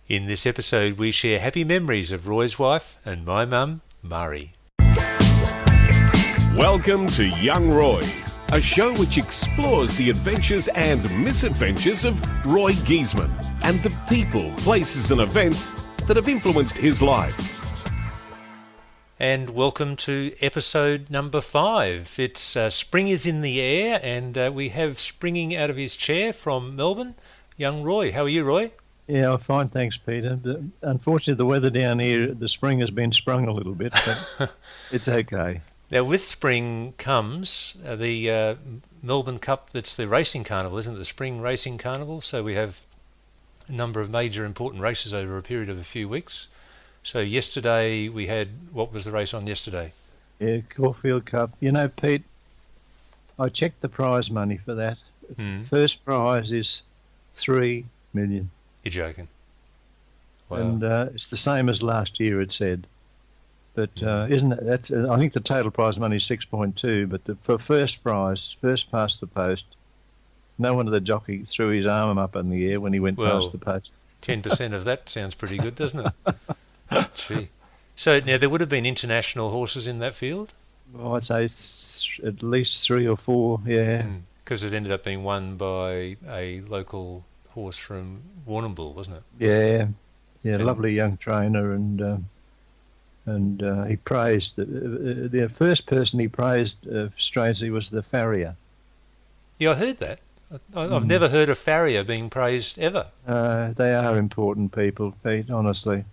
In this episode, we share happy memories of Roy's wife and my mum, Murray. Welcome to Young Roy, a show which explores the adventures and misadventures of Roy Giesemann and the people, places and events that have influenced his life. And welcome to episode number 5. It's spring is in the air, and we have springing out of his chair from Melbourne, young Roy. How are you, Roy? Yeah, I'm fine, thanks, Peter. Unfortunately, the weather down here, the spring has been sprung a little bit, but it's okay. Now, with spring comes the Melbourne Cup. That's the racing carnival, isn't it? The spring racing carnival. So we have a number of major important races over a period of a few weeks. So yesterday we had, what was the race on yesterday? Yeah, Caulfield Cup. You know, Pete, I checked the prize money for that. First prize is $3 million. You're joking. Wow. And it's the same as last year, it said. But isn't it? That's, I think the total prize money is 6.2. But for first prize, first past the post, no wonder the jockey threw his arm up in the air when he went past the post. 10% of that sounds pretty good, doesn't it? Gee. So now there would have been international horses in that field? Well, I'd say at least 3 or 4, yeah. Because it ended up being won by a local horse from Warrnambool, wasn't it? Yeah, lovely young trainer, and he praised the first person he praised strangely was the farrier. Yeah, I heard that. I've never heard a farrier being praised ever. They are important people, Pete, honestly.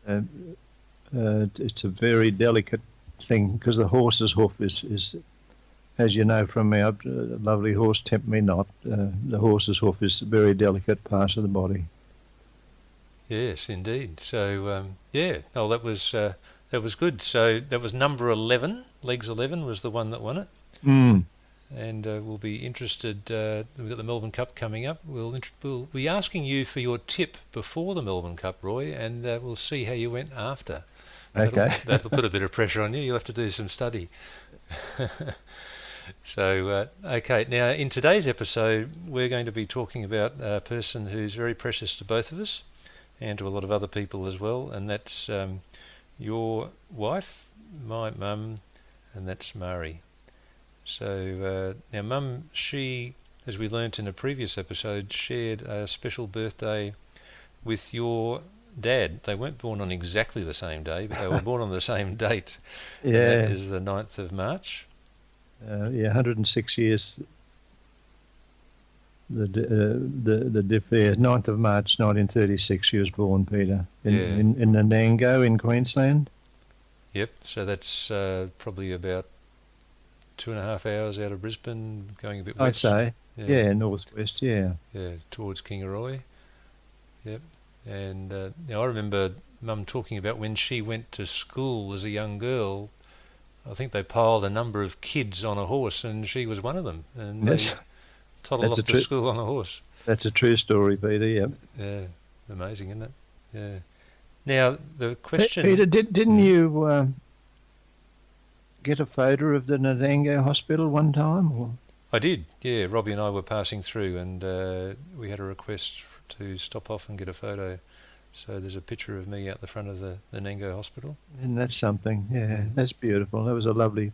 It's a very delicate thing because the horse's hoof is, as you know from me, lovely horse tempt me not. The horse's hoof is a very delicate part of the body. Yes, indeed. So, that was good. So that was number 11. Legs 11 was the one that won it. And we'll be interested. We've got the Melbourne Cup coming up. We'll be asking you for your tip before the Melbourne Cup, Roy, and we'll see how you went after. Okay. That'll put a bit of pressure on you. You'll have to do some study. So, okay. Now, in today's episode, we're going to be talking about a person who's very precious to both of us and to a lot of other people as well, and that's your wife, my mum, and that's Murray. So now Mum, she, as we learnt in a previous episode, shared a special birthday with your dad. They weren't born on exactly the same day, but they were born on the same date. Yeah. That is the 9th of March. 106 years. The 9th of March 1936 she was born, Peter, in Nanango in Queensland. Yep, so that's probably about 2.5 hours out of Brisbane, going a bit west. I'd say, yeah, northwest, yeah. Yeah, towards Kingaroy. Yep. And now I remember Mum talking about when she went to school as a young girl. I think they piled a number of kids on a horse, and she was one of them. And they toddled off to school on a horse. That's a true story, Peter, yep. Yeah, amazing, isn't it? Yeah. Now, the question... Peter, didn't you get a photo of the Nanango hospital one time? Or? I did, yeah. Robbie and I were passing through, and we had a request to stop off and get a photo. So there's a picture of me out the front of the Nanango hospital. And that's something, yeah. That's beautiful. That was a lovely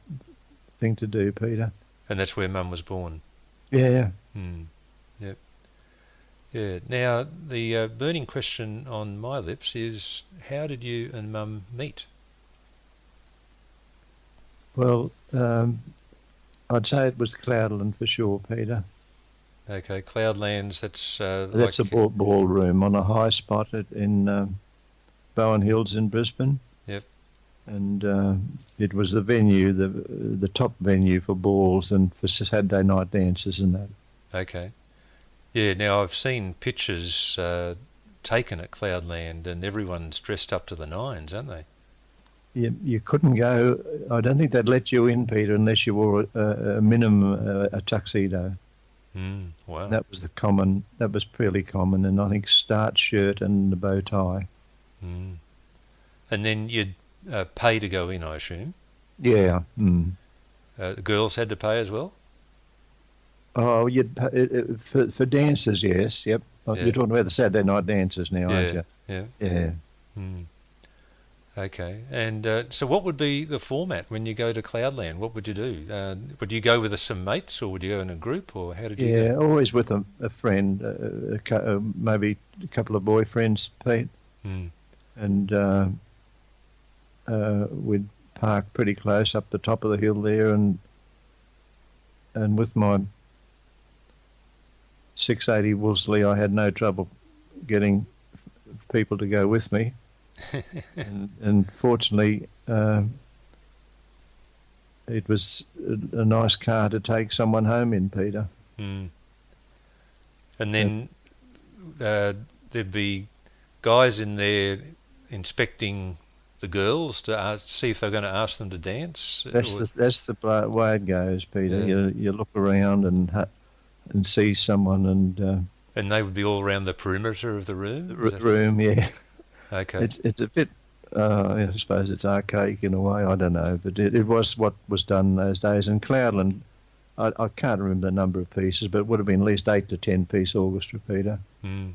thing to do, Peter. And that's where Mum was born. Yeah. Yep. Yeah. Now, the burning question on my lips is, how did you and Mum meet? Well, I'd say it was Cloudland for sure, Peter. Okay, Cloudlands, that's... that's like a ballroom on a high spot in Bowen Hills in Brisbane. Yep. And it was the venue, the top venue for balls and for Saturday night dances and that. Okay. Yeah, now I've seen pictures taken at Cloudland, and everyone's dressed up to the nines, aren't they? You couldn't go. I don't think they'd let you in, Peter, unless you wore a minimum a tuxedo. Wow. That was fairly common, and I think starched shirt and the bow tie. And then you'd pay to go in, I assume. Yeah. The girls had to pay as well? Oh, you'd for dancers, yes, yep. Oh, you're talking about the Saturday night dances now, aren't you? Yeah. Yeah. Mm. Okay. And so what would be the format when you go to Cloudland? What would you do? Would you go with some mates, or would you go in a group, or how did you Yeah, go? always with a friend, maybe a couple of boyfriends, Pete, Mm. and we'd park pretty close up the top of the hill there, and with my 680 Wolseley, I had no trouble getting people to go with me, and fortunately, it was a nice car to take someone home in, Peter. Mm. And then there'd be guys in there inspecting the girls to see if they're going to ask them to dance. That's the way it goes, Peter. Yeah. You look around and see someone, And they would be all around the perimeter of the room? room, yeah. Okay. It's a bit, I suppose it's archaic in a way, I don't know, but it was what was done those days. And Cloudland, I can't remember the number of pieces, but it would have been at least 8 to 10 piece orchestra, Peter. Mm.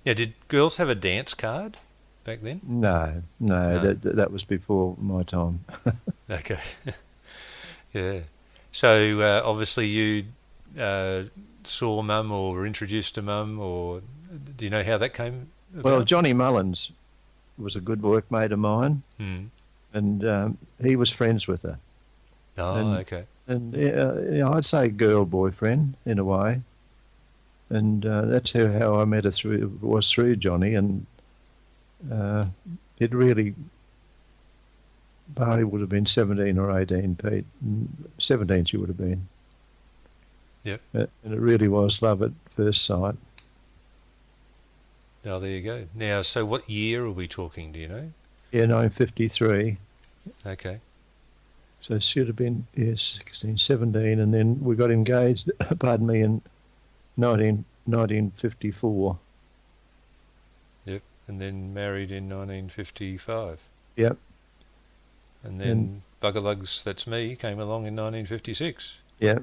Yeah, did girls have a dance card back then? No. That was before my time. Okay. Yeah. So obviously you saw Mum or were introduced to Mum, or do you know how that came about? Well, Johnny Mullins was a good workmate of mine, Mm. and he was friends with her. Oh, okay. And I'd say girl boyfriend in a way, and that's how I met her through Johnny, and it really. Barry would have been 17 or 18, Pete. 17 she would have been. Yep. And it really was love at first sight. Oh, there you go. Now, so what year are we talking, do you know? Yeah, 1953. Okay. So it should have been 16, 17, and then we got engaged, pardon me, in 1954. Yep. And then married in 1955. Yep. And then Buggerlugs, that's me, came along in 1956. Yep.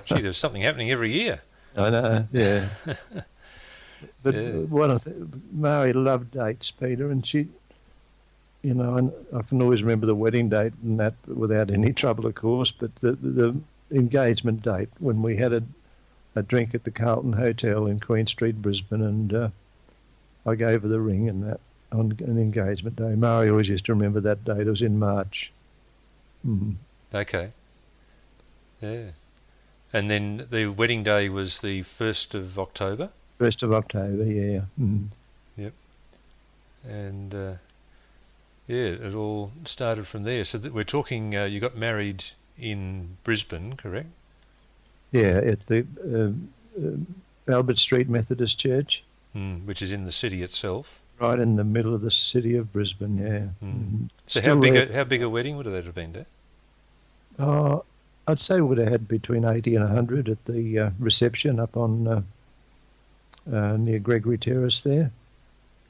Gee, there's something happening every year. I know, yeah. But Yeah. Mary loved dates, Peter, and she, and I can always remember the wedding date and that without any trouble, of course, but the engagement date when we had a drink at the Carlton Hotel in Queen Street, Brisbane, and I gave her the ring and that on an engagement day. Mary always used to remember that date. It was in March. Mm. Okay. Yeah. And then the wedding day was the 1st of October? 1st of October, yeah. Mm. Yep. And yeah, it all started from there. So we're talking, you got married in Brisbane, correct? Yeah, at the Albert Street Methodist Church. Which is in the city itself. Right in the middle of the city of Brisbane, yeah. Mm. So Still how big a wedding would that have been, Dad? I'd say we would have had between 80 and 100 at the reception up on near Gregory Terrace there.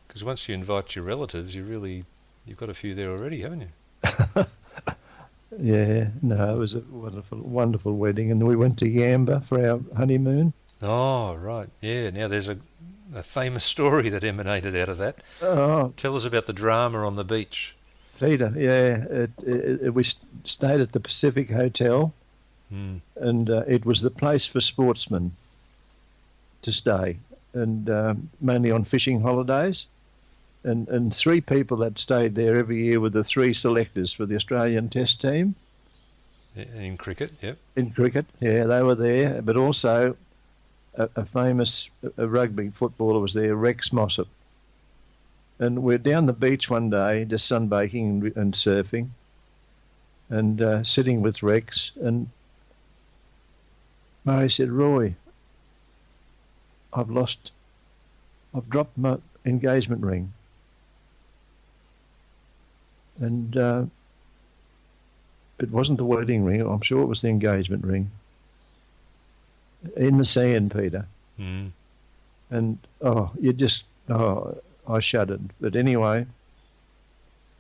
Because once you invite your relatives, you've got a few there already, haven't you? Yeah, no, it was a wonderful wedding, and we went to Yamba for our honeymoon. Oh, right. Yeah, now there's a famous story that emanated out of that. Oh, Tell us about the drama on the beach. Peter, yeah, we stayed at the Pacific Hotel, and it was the place for sportsmen to stay, and mainly on fishing holidays. And 3 people that stayed there every year were the 3 selectors for the Australian Test team. In cricket, yep. In cricket, yeah, they were there, but also a famous rugby footballer was there, Rex Mossop. And we're down the beach one day, just sunbaking and surfing, and sitting with Rex, and Murray said, "Roy, I've dropped my engagement ring." And it wasn't the wedding ring, I'm sure it was the engagement ring. In the sand, Peter. Mm. And, I shuddered. But anyway,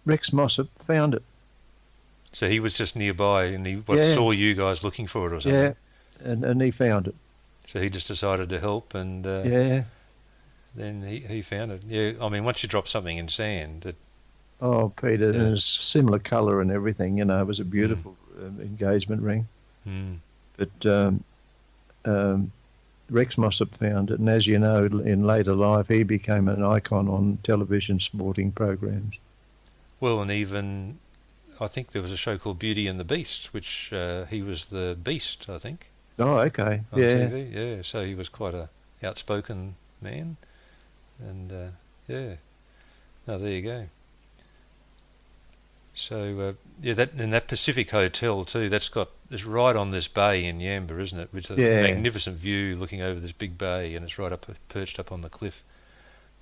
Rex Mossop found it. So he was just nearby and he saw you guys looking for it or something? Yeah, and he found it. So he just decided to help and... Yeah. then he found it. Yeah, I mean, once you drop something in sand, Oh, Peter, yeah. and it's similar colour and everything. You know, it was a Mm, beautiful engagement ring. mm. But um, Rex Mossop found it, and as you know, in later life, he became an icon on television sporting programs. Well, and even I think there was a show called Beauty and the Beast, which he was the Beast, I think, Oh, okay, on yeah. TV. Yeah, so he was quite a outspoken man, and yeah. No, there you go. So yeah, that Pacific Hotel too. It's right on this bay in Yamba, isn't it? With a Yeah. magnificent view looking over this big bay, and it's right up perched up on the cliff.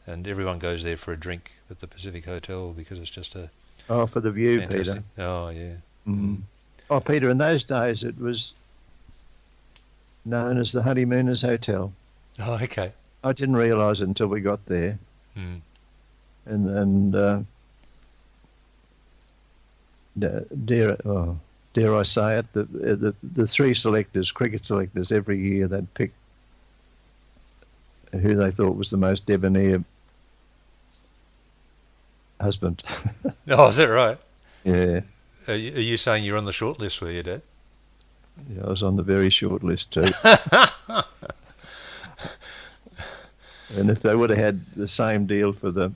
And everyone goes there for a drink at the Pacific Hotel because it's just a Oh, for the view, fantastic. Peter. Oh yeah. Mm. Oh, Peter, in those days it was known as the Honeymooners Hotel. Oh okay. I didn't realise it until we got there, Mm. and dare I say it, the three selectors, cricket selectors, every year they'd pick who they thought was the most debonair husband. Oh, is that right? Yeah, Are you saying you're on the short list, were you, Dad? yeah, I was on the very short list too. And if they would have had the same deal for the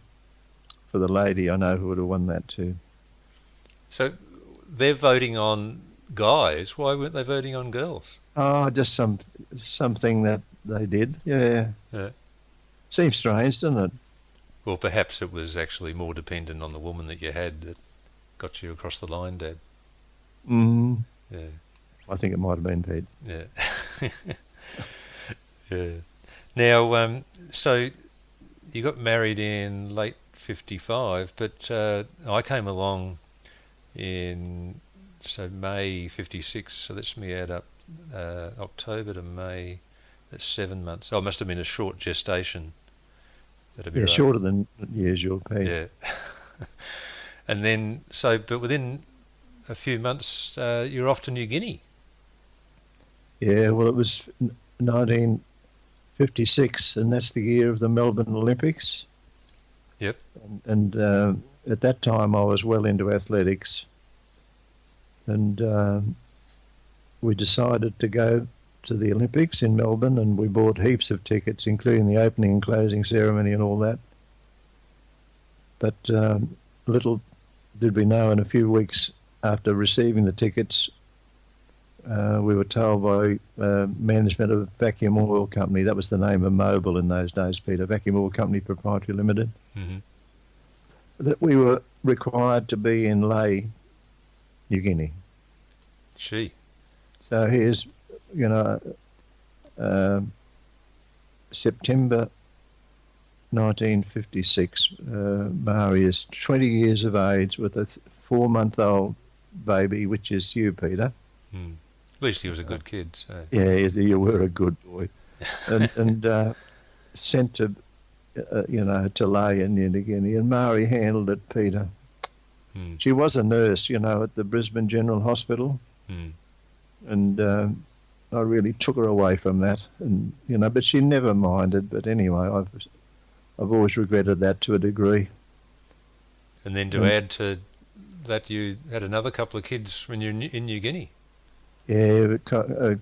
lady, I know who would have won that too. So they're voting on guys. Why weren't they voting on girls? Oh, just something that they did. Yeah, Yeah. seems strange, doesn't it? Well, perhaps it was actually more dependent on the woman that you had that got you across the line, Dad. Mm, Yeah, I think it might have been Pete. yeah, yeah. Now, so you got married in late '55, but I came along in May '56. So that's me add up October to May. That's 7 months. Oh, it must have been a short gestation. That'd be Yeah, right. shorter than usual, Pete. Yeah. And then, but within a few months, you're off to New Guinea. Yeah, well, it was 1956, and that's the year of the Melbourne Olympics. Yep. And at that time, I was well into athletics, and we decided to go to the Olympics in Melbourne, and we bought heaps of tickets, including the opening and closing ceremony and all that. But little did we know, in a few weeks after receiving the tickets, we were told by management of Vacuum Oil Company, that was the name of Mobil in those days, Peter, Vacuum Oil Company Proprietary Limited, Mm-hmm. that we were required to be in Lae, New Guinea. Gee. So here's, September 1956, Mari is 20 years of age with a 4-month-old baby, which is you, Peter. Mm. At least he was a good kid. So. Yeah, you were a good boy. and sent to, to Lae in New Guinea, and Mari handled it, Peter. Mm. She was a nurse, at the Brisbane General Hospital, and I really took her away from that, and but she never minded. But anyway, I've always regretted that to a degree. And then to add to that, you had another couple of kids when you're in New Guinea. Yeah,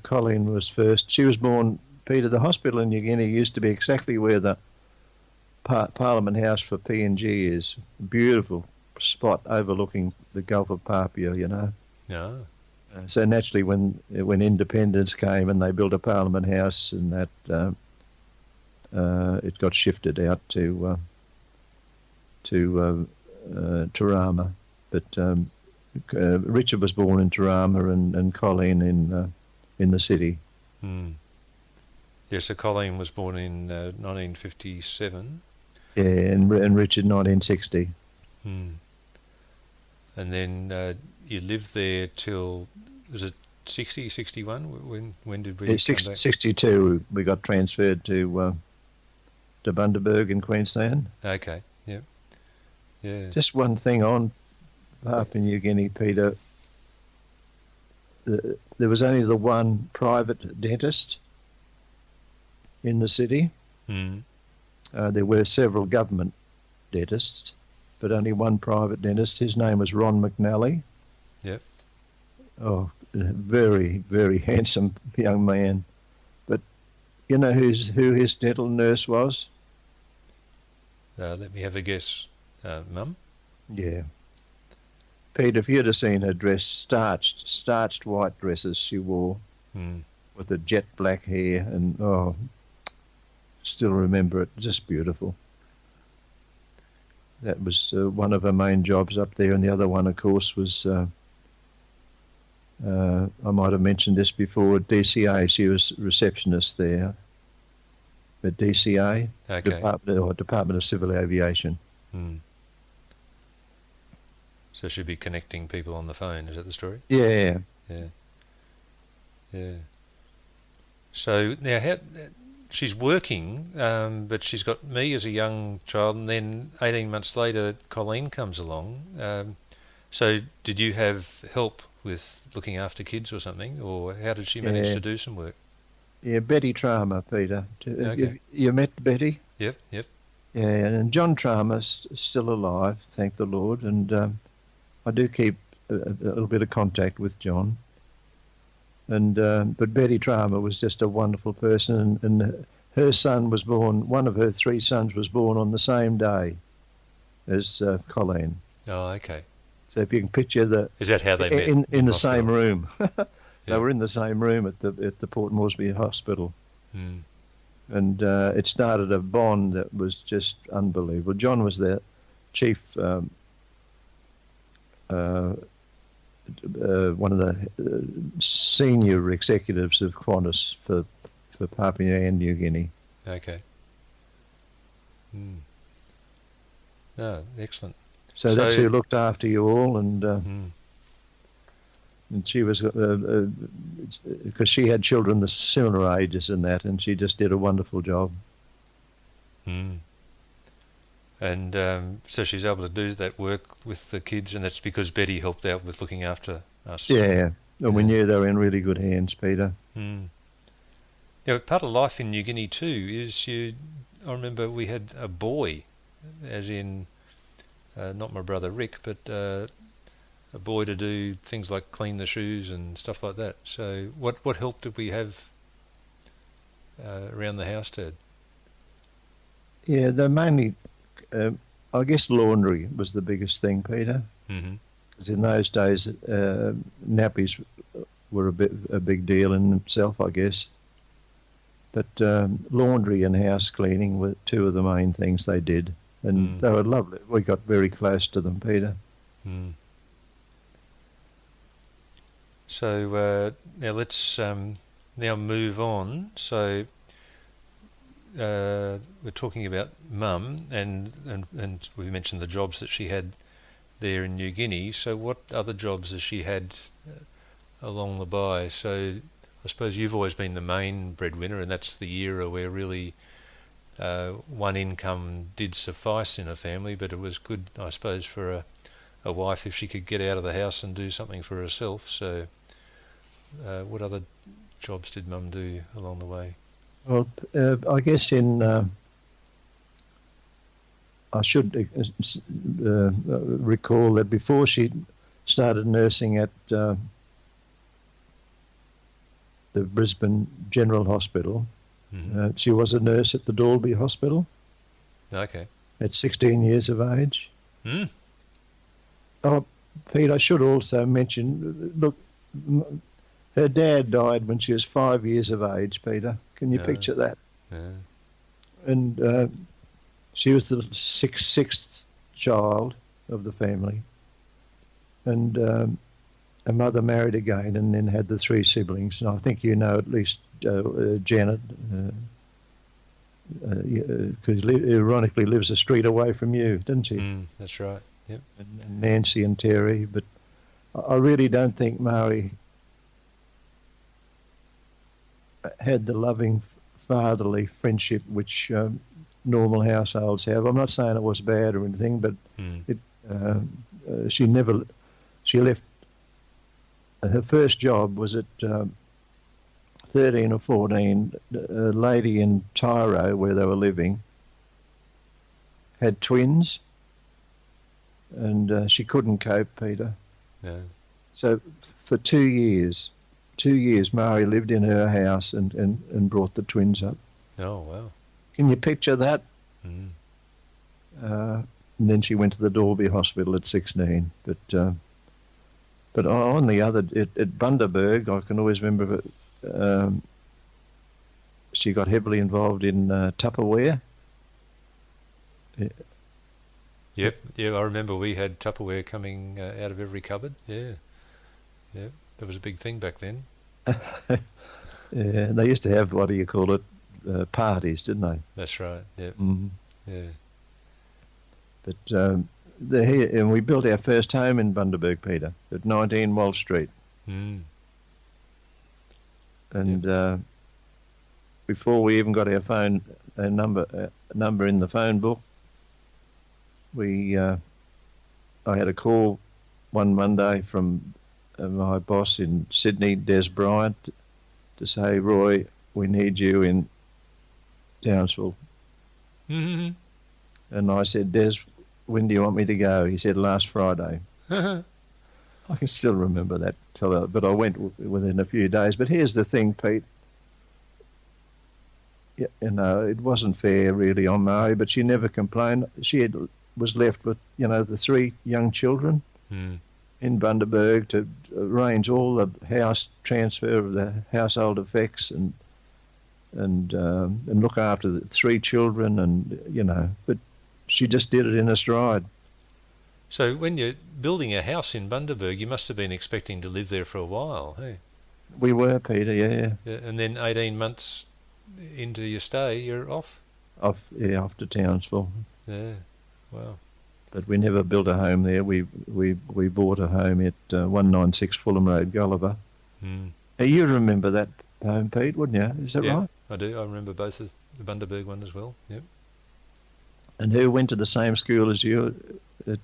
Colleen was first. She was born, Peter. The hospital in New Guinea used to be exactly where the Parliament House for PNG is. A beautiful spot overlooking the Gulf of Papua, Yeah. So naturally, when independence came and they built a Parliament House, and that it got shifted out to Turama. But Richard was born in Turama, and Colleen in the city. Mm. Yeah, so Colleen was born in 1957. Yeah, and Richard 1960. Mm. And then you lived there till, was it 60, 61? When did we come back? 62, we got transferred to Bundaberg in Queensland. Okay, yep. Yeah. Just one thing on Papua New Guinea, Peter. There was only the one private dentist in the city, Mm. There were several government dentists, but only one private dentist. His name was Ron McNally. Yep. Oh, a very, very handsome young man. But you know who his dental nurse was? Let me have a guess. Mum? Yeah. Pete, if you'd have seen her dress, starched white dresses she wore with the jet black hair, and still remember it, just beautiful. That was one of her main jobs up there, and the other one, of course, was, I might have mentioned this before, at DCA. She was receptionist there at DCA, Okay. Department of Civil Aviation. So she'd be connecting people on the phone, is that the story? Yeah. Yeah. So now she's working, but she's got me as a young child, and then 18 months later Colleen comes along. So did you have help with looking after kids or something, or how did she manage to do some work? Yeah, Betty Tramer, Peter. Okay. You met Betty? Yep. Yeah, and John Tramer's still alive, thank the Lord, and I do keep a little bit of contact with John. And but Betty Tramer was just a wonderful person, and her son was born. One of her 3 sons was born on the same day as Colleen. Oh, okay. So if you can picture is that how they met in the same room? They Yeah. were in the same room at the Port Moresby Hospital, and it started a bond that was just unbelievable. John was the chief. One of the senior executives of Qantas for Papua New Guinea. Okay. Oh, excellent. So that's who looked after you all, and she was because she had children the similar ages and that, and she just did a wonderful job. And so she's able to do that work with the kids, and that's because Betty helped out with looking after us. Yeah, and we knew they were in really good hands, Peter. Now, part of life in New Guinea too is I remember we had a boy, as in not my brother Rick, but a boy to do things like clean the shoes and stuff like that. So what help did we have around the house, Dad? Yeah, they mainly... I guess laundry was the biggest thing, Peter. Because in those days, nappies were a big deal in themselves, I guess. But laundry and house cleaning were 2 of the main things they did, and they were lovely. We got very close to them, Peter. So now let's now move on. So. We're talking about Mum, and we mentioned the jobs that she had there in New Guinea. So what other jobs has she had along the by? So I suppose you've always been the main breadwinner, and that's the era where really one income did suffice in a family, but it was good, I suppose, for a wife if she could get out of the house and do something for herself. So what other jobs did Mum do along the way? Well, I guess I should recall that before she started nursing at the Brisbane General Hospital, she was a nurse at the Dalby Hospital. Okay. At 16 years of age. Oh, Pete, I should also mention, look, her dad died when she was 5 years of age, Peter. Can you picture that? Yeah. And she was the sixth child of the family. And her mother married again and then had the 3 siblings. And I think you know at least Janet, because ironically lives a street away from you, doesn't she? That's right, yep. And Nancy and Terry. But I really don't think Maori had the loving fatherly friendship which normal households have. I'm not saying it was bad or anything, but she left. Her first job was at 13 or 14. A lady in Tyro, where they were living, had twins, and she couldn't cope, Peter. No. So for 2 years, Mari lived in her house and brought the twins up. Oh, wow. Can you picture that? Mm. And then she went to the Dalby Hospital at 16. But on the other, at Bundaberg, I can always remember she got heavily involved in Tupperware. Yep. Yeah, I remember we had Tupperware coming out of every cupboard. Yeah. Yeah. That was a big thing back then. Yeah, they used to have, what do you call it, parties, didn't they? That's right. Yep. Mm-hmm. Yeah. But they're here, and we built our first home in Bundaberg, Peter, at 19 Wall Street. Mm. And before we even got our number in the phone book, I had a call one Monday from my boss in Sydney, Des Bryant, to say, Roy, we need you in Townsville. Mm-hmm. And I said, Des, when do you want me to go? He said, last Friday. I can still remember that, but I went within a few days. But here's the thing, Pete. Yeah, it wasn't fair really on Mari, but she never complained. She was left with, the 3 young children in Bundaberg to arrange all the house transfer of the household effects and look after the 3 children, and but she just did it in a stride. So when you're building a house in Bundaberg, you must have been expecting to live there for a while, hey? We were, Peter, yeah. And then 18 months into your stay, you're off? Off to Townsville. Yeah, wow. But we never built a home there. We bought a home at 196 Fulham Road, Gulliver. Mm. Now, you remember that home, Pete, wouldn't you? Is that right? I do. I remember both of the Bundaberg one as well. Yep. And who went to the same school as you at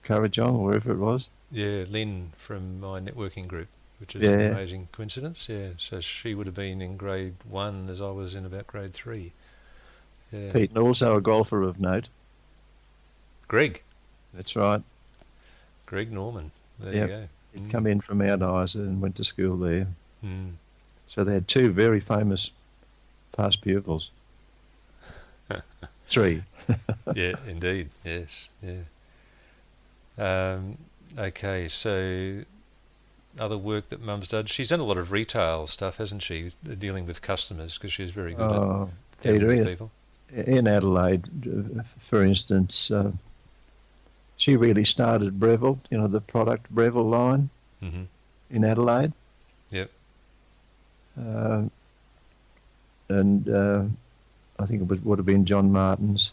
Currajong, or wherever it was? Yeah, Lynn from my networking group, which is an amazing coincidence. Yeah, so she would have been in grade 1 as I was in about grade 3. Yeah. Pete, and also a golfer of note. Greg. That's right. Greg Norman. There yep. You go. He'd come in from Mount Isa and went to school there. Mm. So they had 2 very famous past pupils. 3. Yeah, indeed. Yes. Yeah. Okay, so other work that Mum's done. She's done a lot of retail stuff, hasn't she? Dealing with customers, because she's very good at dealing with people. In Adelaide, for instance, she really started Breville, the product Breville line in Adelaide. Yep. And I think it would have been John Martin's.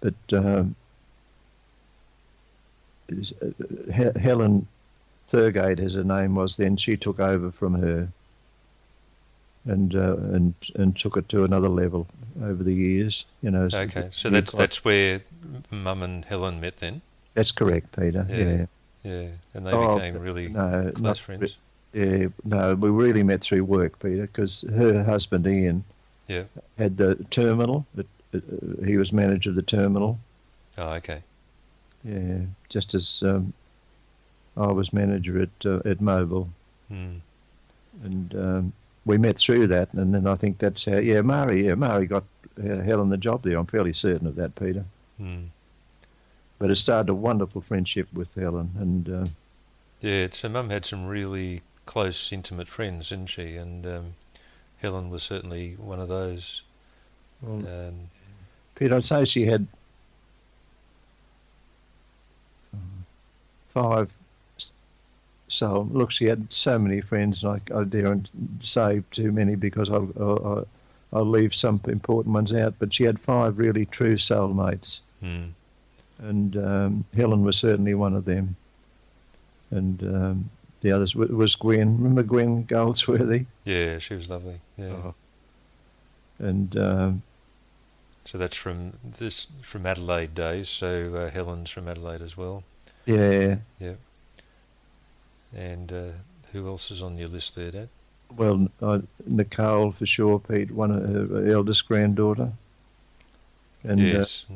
But Helen Thurgate, as her name was then, she took over from her and took it to another level over the years. Okay, so that's where Mum and Helen met then? That's correct, Peter, yeah. Yeah, and they became really close friends. Yeah, no, we really met through work, Peter, because her husband, Ian, had the terminal. He was manager of the terminal. Oh, okay. Yeah, just as I was manager at Mobile. Mm. And we met through that, and then I think that's how, Mari got Helen the job there. I'm fairly certain of that, Peter. Mm. But it started a wonderful friendship with Helen. And yeah, so Mum had some really close, intimate friends, didn't she? And Helen was certainly one of those. Well, Peter, I'd say she had 5. So look, she had so many friends, and I daren't say too many because I'll leave some important ones out. But she had 5 really true soulmates, and Helen was certainly one of them. And the others was Gwen. Remember Gwen Goldsworthy? Yeah, she was lovely. Yeah. Oh. And so that's from Adelaide days. So Helen's from Adelaide as well. Yeah. Yeah. And who else is on your list there, Dad? Well, Nicole for sure, Pete, one of her eldest granddaughter. And Yes,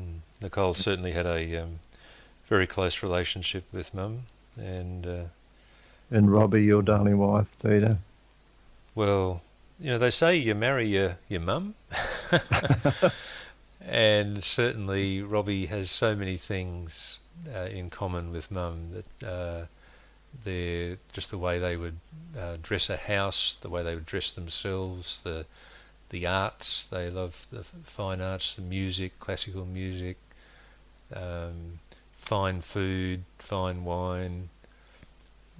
Nicole certainly had a very close relationship with Mum, and Robbie, your darling wife, Peter. well, they say you marry your mum, and certainly Robbie has so many things in common with Mum that they're just the way they would dress a house, the way they would dress themselves, the arts. They love the fine arts, the music, classical music, fine food, fine wine.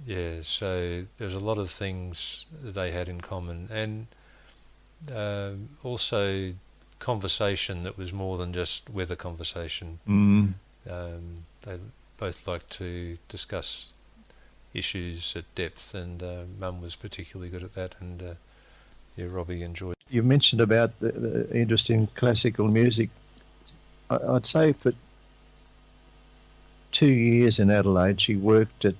Yeah, so there's a lot of things that they had in common, and also conversation that was more than just weather conversation. Mm. They both liked to discuss issues at depth, and Mum was particularly good at that, and yeah, Robbie enjoyed. You mentioned about the interest in classical music. I'd say for 2 years in Adelaide, she worked at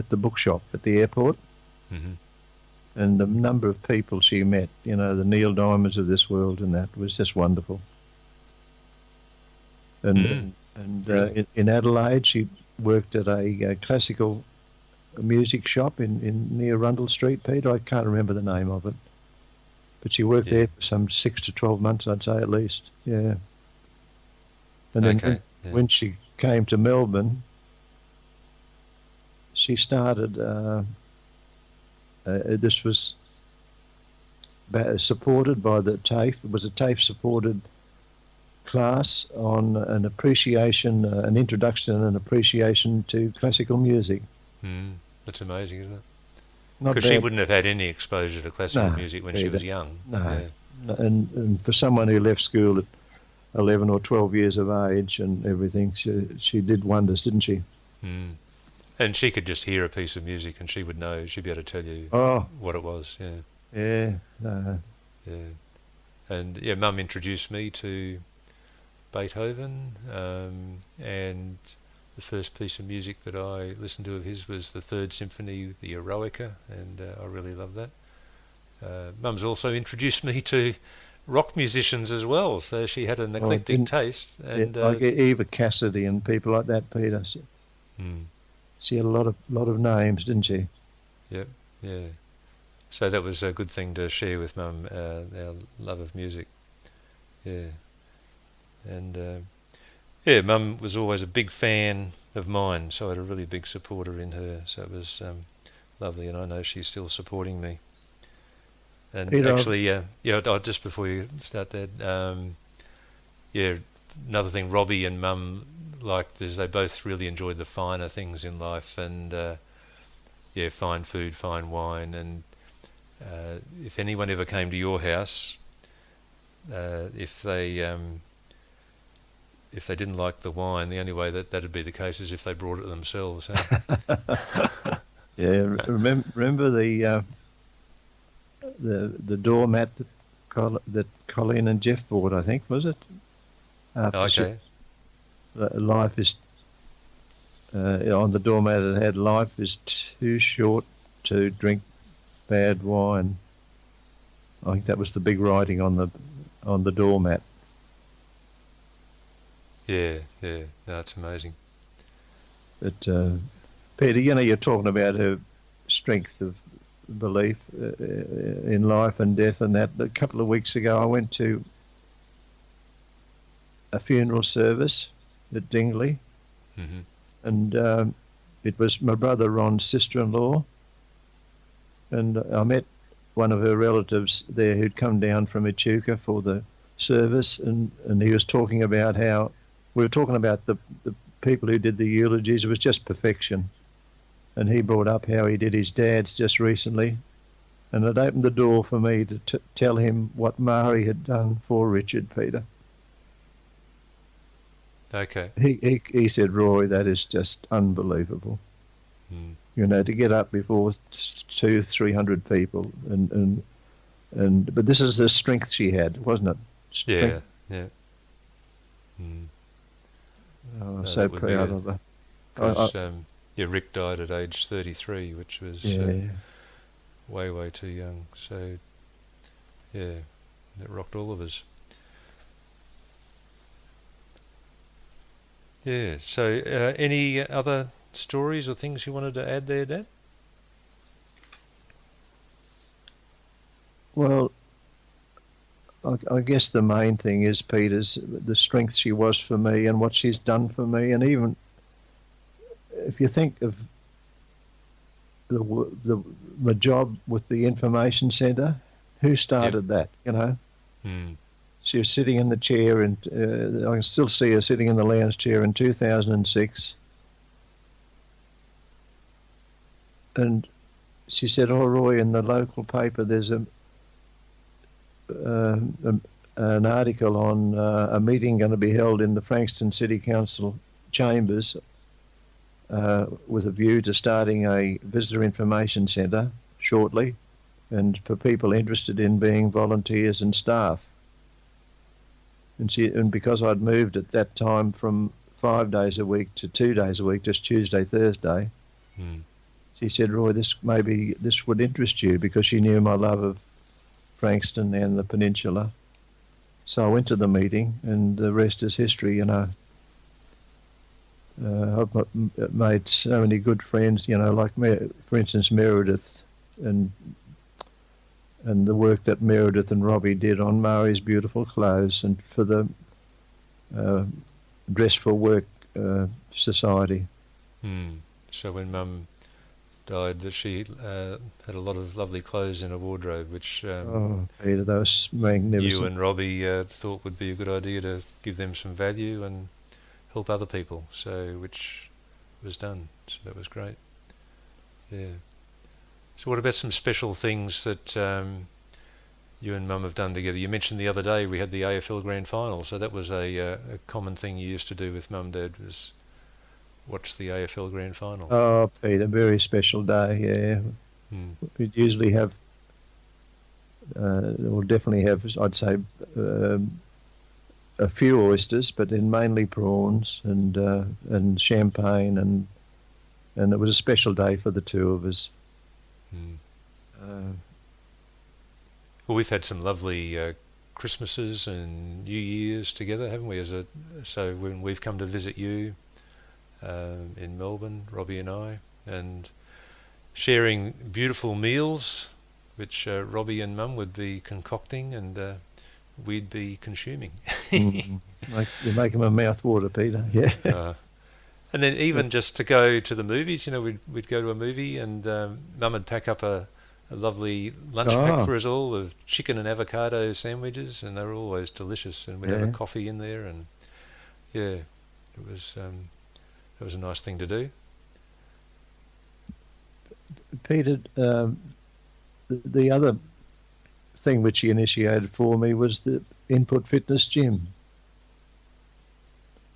the bookshop at the airport, Mm-hmm. and the number of people she met, the Neil Diamonds of this world, and that was just wonderful. And in Adelaide, she worked at a classical music shop in near Rundle Street, Peter. I can't remember the name of it, but she worked there for some 6 to 12 months, I'd say at least. Yeah. And then when she came to Melbourne, she started. This was supported by the TAFE. It was a TAFE-supported class on an appreciation, an introduction and appreciation to classical music. That's amazing, isn't it? Because she wouldn't have had any exposure to classical music when she was young. No. Yeah. And for someone who left school at 11 or 12 years of age and everything, she did wonders, didn't she? And she could just hear a piece of music and she would know, she'd be able to tell you what it was. Yeah. Yeah. No. Yeah. And yeah, Mum introduced me to Beethoven, and the first piece of music that I listened to of his was the Third Symphony, the Eroica, and I really loved that. Mum's also introduced me to rock musicians as well, so she had an eclectic taste. And like Eva Cassidy and people like that, Peter. She had a lot of names, didn't she? Yep, yeah. So that was a good thing to share with Mum, our love of music. Yeah. And yeah, Mum was always a big fan of mine, so I had a really big supporter in her, so it was lovely, and I know she's still supporting me. And Peter, actually, just before you start that, yeah, another thing Robbie and Mum liked is they both really enjoyed the finer things in life, and yeah, fine food, fine wine, and if anyone ever came to your house, if they didn't like the wine, the only way that'd be the case is if they brought it themselves. Yeah, remember the doormat that Colleen and Jeff bought, I think, was it? Okay. Life is on the doormat. It had "Life is too short to drink bad wine." I think that was the big writing on the doormat. Yeah, no, it's amazing. But Peter, you're talking about her strength of belief in life and death, and that. A couple of weeks ago, I went to a funeral service at Dingley, and it was my brother Ron's sister-in-law, and I met one of her relatives there who'd come down from Echuca for the service, and he was talking about how we were talking about the people who did the eulogies. It was just perfection, and he brought up how he did his dad's just recently, and it opened the door for me to tell him what Mari had done for Richard, Peter. Okay. He said, "Roy, that is just unbelievable." To get up before 200-300 people, but this is the strength she had, wasn't it? Strength. Yeah. I'm so proud of her. Because Rick died at age 33, which was way too young. So yeah, it rocked all of us. Yeah. So, any other stories or things you wanted to add there, Dad? Well, I guess the main thing is Peter's the strength she was for me and what she's done for me, and even if you think of the job with the information centre, who started that? You know, Mm. she was sitting in the chair, and I can still see her sitting in the lounge chair in 2006, and she said, "Oh, Roy, in the local paper, there's uh, an article on a meeting going to be held in the Frankston City Council chambers with a view to starting a visitor information centre shortly, and for people interested in being volunteers and staff." And because I'd moved at that time from 5 days a week to 2 days a week, just Tuesday, Thursday, Mm. she said, "Roy, this would interest you," because she knew my love of Frankston and the peninsula. So I went to the meeting, and the rest is history. You know, I've made so many good friends. You know, like for instance, Meredith, and the work that Meredith and Robbie did on Mari's beautiful clothes, and for the Dress for Work Society. Mm. So when Mum died, that she had a lot of lovely clothes in her wardrobe, which Oh, Peter, that was magnificent. you and Robbie thought would be a good idea to give them some value and help other people. So which was done. So that was great. Yeah. So what about some special things that you and Mum have done together? You mentioned the other day we had the AFL Grand Final, so that was a common thing you used to do with Mum, Dad, was watch the AFL Grand Final. Oh, Peter, very special day, yeah. Mm. We'd usually have, we'll definitely have, I'd say, a few oysters, but then mainly prawns and champagne, and it was a special day for the two of us. Mm. Well, we've had some lovely Christmases and New Years together, haven't we? So when we've come to visit you in Melbourne, Robbie and I, and sharing beautiful meals, which Robbie and Mum would be concocting and we'd be consuming. You're making my mouth water, Peter. Yeah. And then even just to go to the movies, you know, we'd go to a movie, and Mum would pack up a lovely lunch pack for us all of chicken and avocado sandwiches, and they were always delicious, and we'd have a coffee in there, and yeah, it was a nice thing to do. Peter, the other thing which he initiated for me was the Input Fitness Gym.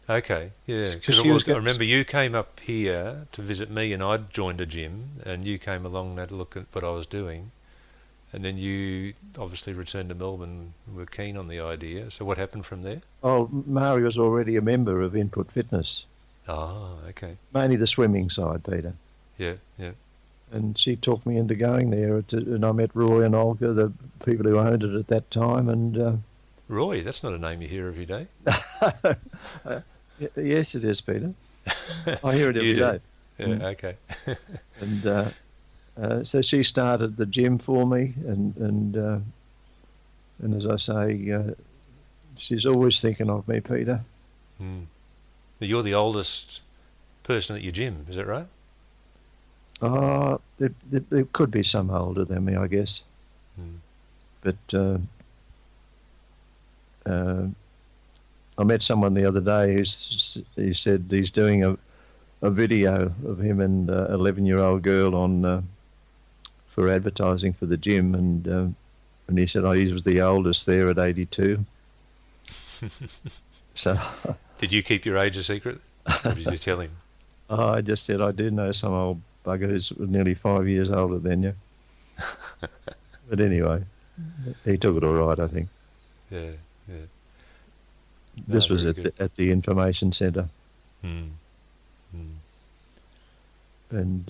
Okay, yeah, because I remember you came up here to visit me, and I'd joined a gym, and you came along and had a look at what I was doing, and then you obviously returned to Melbourne and were keen on the idea. So what happened from there? Oh, Mari was already a member of Input Fitness. Ah, okay. Mainly the swimming side, Peter. Yeah. And she talked me into going there, and I met Roy and Olga, the people who owned it at that time, and... Roy, that's not a name you hear every day. Yes, it is, Peter. I hear it every day. Yeah, okay. And so she started the gym for me, and as I say, she's always thinking of me, Peter. Mm. You're the oldest person at your gym, is that right? There could be some older than me, I guess. Mm. But I met someone the other day he said he's doing a video of him and 11-year-old girl on for advertising for the gym, and he said he was the oldest there at 82. So did you keep your age a secret, or did you tell him? I just said I do know some old bugger who's nearly 5 years older than you. But anyway, he took it all right, I think. Yeah. This was at the information centre. Mm. And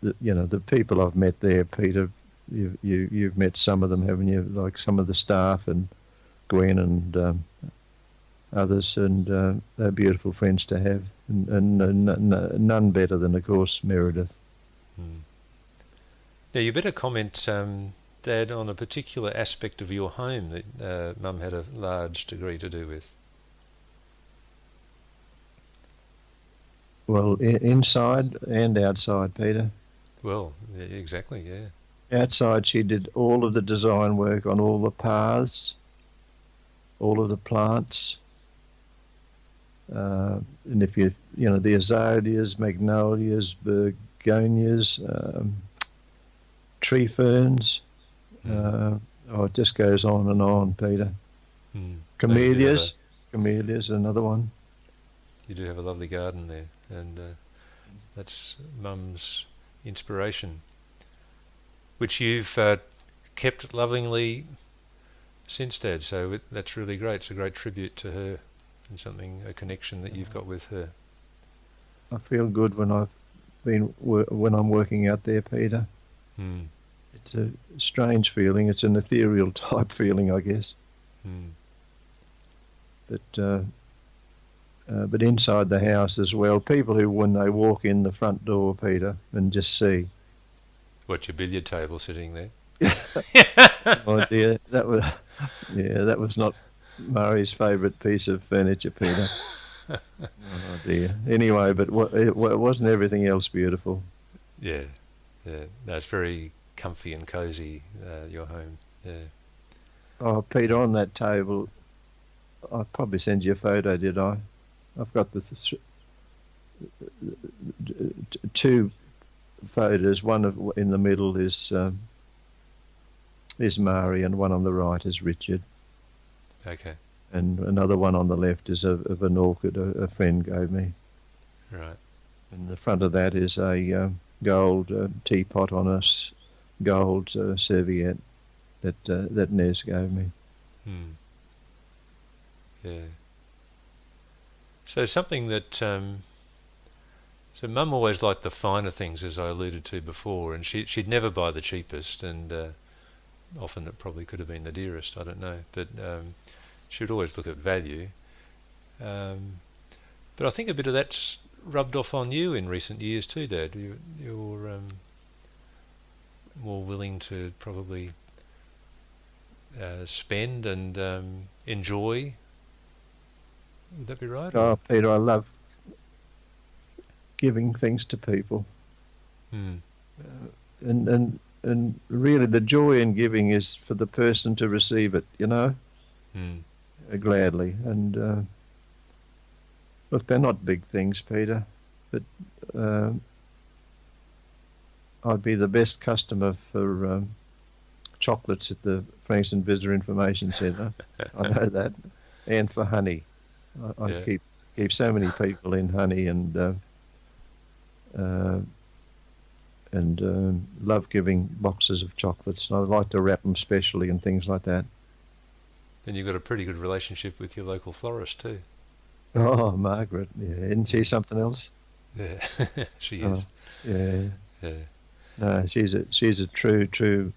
the people I've met there, Peter, you've met some of them, haven't you? Like some of the staff, and Gwen and others, and they're beautiful friends to have, and none better than, of course, Meredith. Mm. Now, you better comment, Dad, on a particular aspect of your home that Mum had a large degree to do with. Well, inside and outside, Peter. Well, exactly, yeah. Outside, she did all of the design work on all the paths, all of the plants, and if the azaleas, magnolias, begonias, tree ferns. It just goes on and on, Peter. Camellias, camellias, another one. You do have a lovely garden there, and that's Mum's inspiration, which you've kept lovingly since, Dad. So that's really great. It's a great tribute to her, and a connection that you've got with her. I feel good when I'm working out there, Peter. It's a strange feeling. It's an ethereal type feeling, I guess. But inside the house as well, people who, when they walk in the front door, Peter, and just see. What, your billiard table sitting there? Oh dear, that was not Murray's favourite piece of furniture, Peter. Oh dear. Anyway, but wasn't everything else beautiful? Yeah. No, it's very comfy and cosy, your home. Yeah. Oh, Peter, on that table, I probably sent you a photo, did I? I've got the two photos. One in the middle is Mari, and one on the right is Richard. Okay. And another one on the left is of an orchid a friend gave me. Right. And the front of that is a gold teapot on a gold serviette that Nez gave me. Yeah. So something that so Mum always liked the finer things, as I alluded to before, and she'd never buy the cheapest, and often it probably could have been the dearest, I don't know, but she would always look at value. But I think a bit of that's rubbed off on you in recent years too, Dad. You're more willing to probably spend and enjoy. Would that be right? Oh, Peter, I love giving things to people. And really the joy in giving is for the person to receive it, gladly. And look, they're not big things, Peter, but I'd be the best customer for chocolates at the Frankston Visitor Information Centre. I know that. And for honey. I keep so many people in honey, and love giving boxes of chocolates. I like to wrap them specially and things like that. And you've got a pretty good relationship with your local florist too. Oh, Margaret, yeah, isn't she something else? Yeah, she is. Yeah. No, she's a true.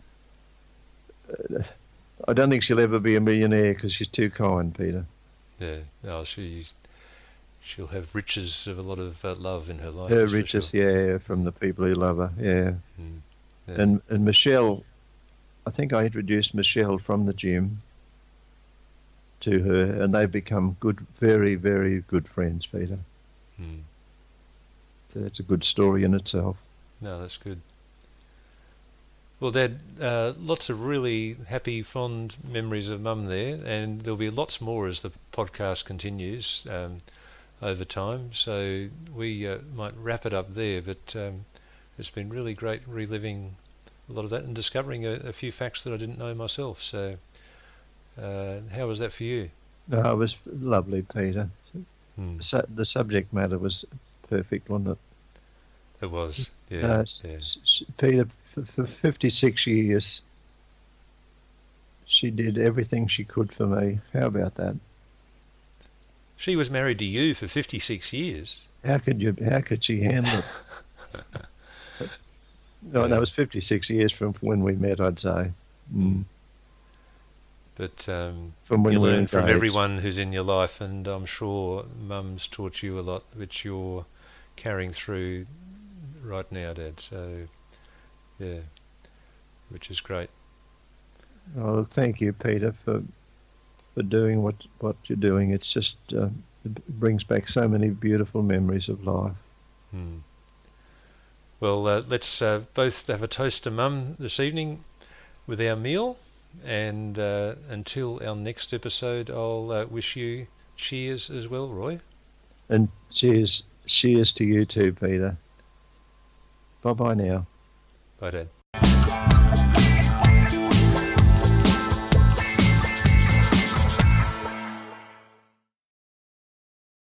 I don't think she'll ever be a millionaire because she's too kind, Peter. Yeah, no, she'll have riches of a lot of love in her life. Her riches, sure. Yeah, from the people who love her, yeah. Yeah. And Michelle, I think I introduced Michelle from the gym to her, and they've become very, very good friends, Peter. So it's a good story in itself. No, that's good. Well, Dad, lots of really happy, fond memories of Mum there, and there'll be lots more as the podcast continues over time. So we might wrap it up there, but it's been really great reliving a lot of that and discovering a few facts that I didn't know myself. So how was that for you? No, it was lovely, Peter. The subject matter was perfect, wasn't it? It was, yeah. Peter, for 56 years, she did everything she could for me. How about that? She was married to you for 56 years. How could she handle it? No, that was 56 years from when we met, I'd say. But From when you we were learn from engaged. everyone who's in your life, and I'm sure Mum's taught you a lot, which you're carrying through right now, Dad. So, yeah, which is great. Oh, thank you, Peter, for doing what you're doing. It's just it brings back so many beautiful memories of life. Well, let's both have a toast to Mum this evening with our meal, and until our next episode, I'll wish you cheers as well, Roy. And cheers to you too, Peter. Bye bye now. Bye, Dad.